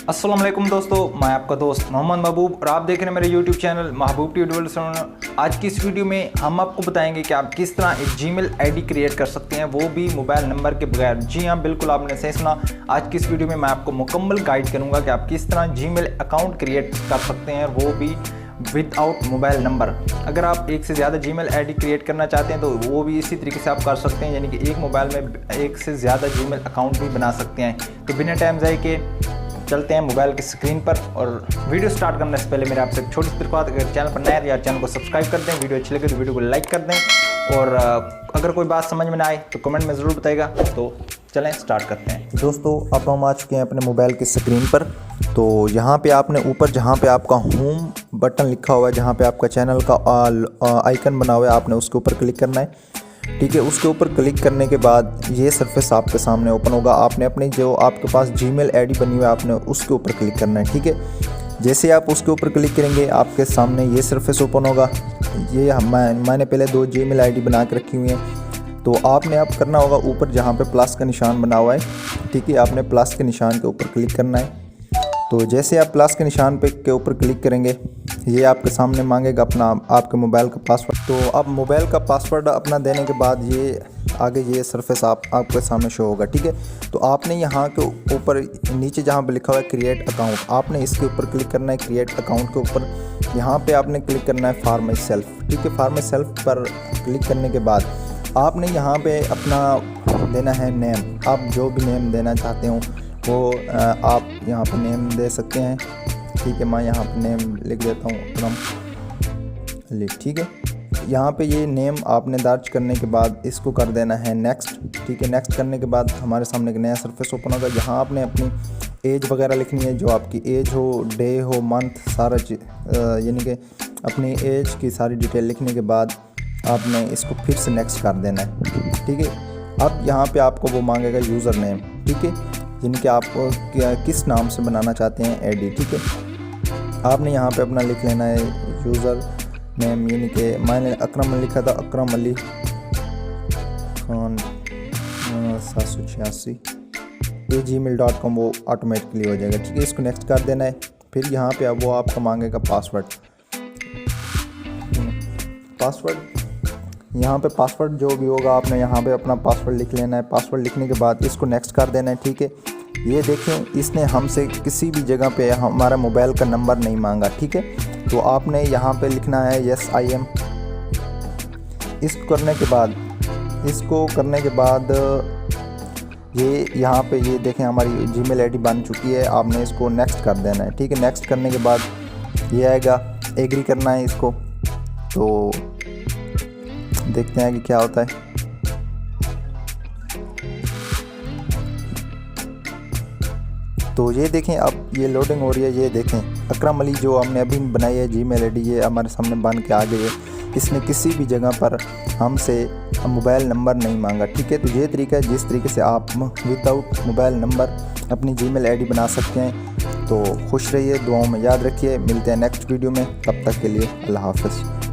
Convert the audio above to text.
अस्सलाम वालेकुम दोस्तों, मैं आपका दोस्त मोहम्मद महबूब और आप देख रहे हैं मेरे YouTube चैनल महबूब ट्यूटोरियल। आज की इस वीडियो में हम आपको बताएंगे कि आप किस तरह एक जीमेल आईडी क्रिएट कर सकते हैं, वो भी मोबाइल नंबर के बगैर। जी हाँ, बिल्कुल आपने सही सुना। आज की इस वीडियो में मैं आपको मुकम्मल गाइड करूँगा कि आप किस तरह जीमेल अकाउंट क्रिएट कर सकते हैं, वो भी विदाउट मोबाइल नंबर। अगर आप एक से ज़्यादा जीमेल आईडी क्रिएट करना चाहते हैं तो वो भी इसी तरीके से आप कर सकते हैं, यानी कि एक मोबाइल में एक से ज़्यादा जीमेल अकाउंट भी बना सकते हैं। तो बिना टाइम ज़ाय के चलते हैं मोबाइल की स्क्रीन पर। और वीडियो स्टार्ट करने से पहले मेरे आपसे एक छोटी सी रिक्वेस्ट, अगर चैनल पर नए या चैनल को सब्सक्राइब कर दें, वीडियो अच्छी लगे तो वीडियो को लाइक कर दें, और अगर कोई बात समझ में ना आए तो कमेंट में ज़रूर बताइएगा। तो चलें स्टार्ट करते हैं। दोस्तों, अब हम आ चुके हैं अपने मोबाइल की स्क्रीन पर। तो यहाँ पे आपने ऊपर जहाँ पे आपका होम बटन लिखा हुआ है, जहाँ पे आपका चैनल का आइकन बना हुआ है, आपने उसके ऊपर क्लिक करना है। ठीक है, उसके ऊपर क्लिक करने के बाद ये सरफेस आपके सामने ओपन होगा। आपने अपनी जो आपके पास जीमेल आईडी बनी हुई है, आपने उसके ऊपर क्लिक करना है। ठीक है, जैसे आप उसके ऊपर क्लिक करेंगे आपके सामने ये सरफेस ओपन होगा। ये मैंने पहले 2 जीमेल आईडी बना के रखी हुई हैं। तो आपने अब करना होगा ऊपर जहाँ पे प्लस का निशान बना हुआ है, ठीक है, आपने प्लस के निशान के ऊपर क्लिक करना है। तो जैसे आप प्लस के निशान के ऊपर क्लिक करेंगे, ये आपके सामने मांगेगा अपना आपके मोबाइल का पासवर्ड। तो अब मोबाइल का पासवर्ड अपना देने के बाद ये आगे ये सरफेस आपके सामने शो होगा। ठीक है, तो आपने यहाँ के ऊपर नीचे जहाँ पे लिखा हुआ है क्रिएट अकाउंट, आपने इसके ऊपर क्लिक करना है। क्रिएट अकाउंट के ऊपर यहाँ पे आपने क्लिक करना है फॉर माई सेल्फ। ठीक है, फॉर माई सेल्फ पर क्लिक करने के बाद आपने यहाँ पे अपना देना है नेम। आप जो भी नेम देना चाहते हो वो आप यहाँ पर नेम दे सकते हैं। ठीक है, मैं यहाँ पर नेम लिख देता हूँ अकरम अली। ठीक है, यहाँ पे ये नेम आपने दर्ज करने के बाद इसको कर देना है नेक्स्ट। ठीक है, नेक्स्ट करने के बाद हमारे सामने एक नया सरफेस ओपन होगा। यहाँ आपने अपनी एज वगैरह लिखनी है, जो आपकी एज हो, डे हो, मंथ, सारा यानी कि अपनी एज की सारी डिटेल लिखने के बाद आपने इसको फिर से नेक्स्ट कर देना है। ठीक है, अब यहाँ पे आपको वो मांगेगा यूज़र नेम। ठीक है, यानी कि आप किस नाम से बनाना चाहते हैं आईडी। ठीक है, आपने यहाँ पे अपना लिख लेना है यूज़र नेम, यानी कि मैंने अकरम अली लिखा था, अकरम अली खान 786 gmail.com, वो ऑटोमेटिकली हो जाएगा। ठीक है, इसको नेक्स्ट कर देना है। फिर यहाँ पे अब वो आपको मांगेगा पासवर्ड। यहाँ पे पासवर्ड जो भी होगा आपने यहाँ पे अपना पासवर्ड लिख लेना है। पासवर्ड लिखने के बाद इसको नेक्स्ट कर देना है। ठीक है, ये देखें, इसने हमसे किसी भी जगह पे हमारा मोबाइल का नंबर नहीं मांगा। ठीक है, तो आपने यहाँ पे लिखना है यस आई एम। इसको करने के बाद ये यहाँ पे ये देखें हमारी जीमेल आईडी बन चुकी है। आपने इसको नेक्स्ट कर देना है। ठीक है, नेक्स्ट करने के बाद ये आएगा, एग्री करना है इसको। तो देखते हैं कि क्या होता है। तो ये देखें, अब ये लोडिंग हो रही है। ये देखें, अकरम अली जो हमने अभी बनाई है जीमेल आईडी, ये हमारे सामने बन के आ गई है। इसने किसी भी जगह पर हमसे मोबाइल नंबर नहीं मांगा। ठीक है, तो ये तरीका है जिस तरीके से आप विदाउट मोबाइल नंबर अपनी जीमेल आईडी बना सकते हैं। तो खुश रहिए, दुआओं में याद रखिए। मिलते हैं नेक्स्ट वीडियो में, तब तक के लिए अल्लाह हाफ़िज़।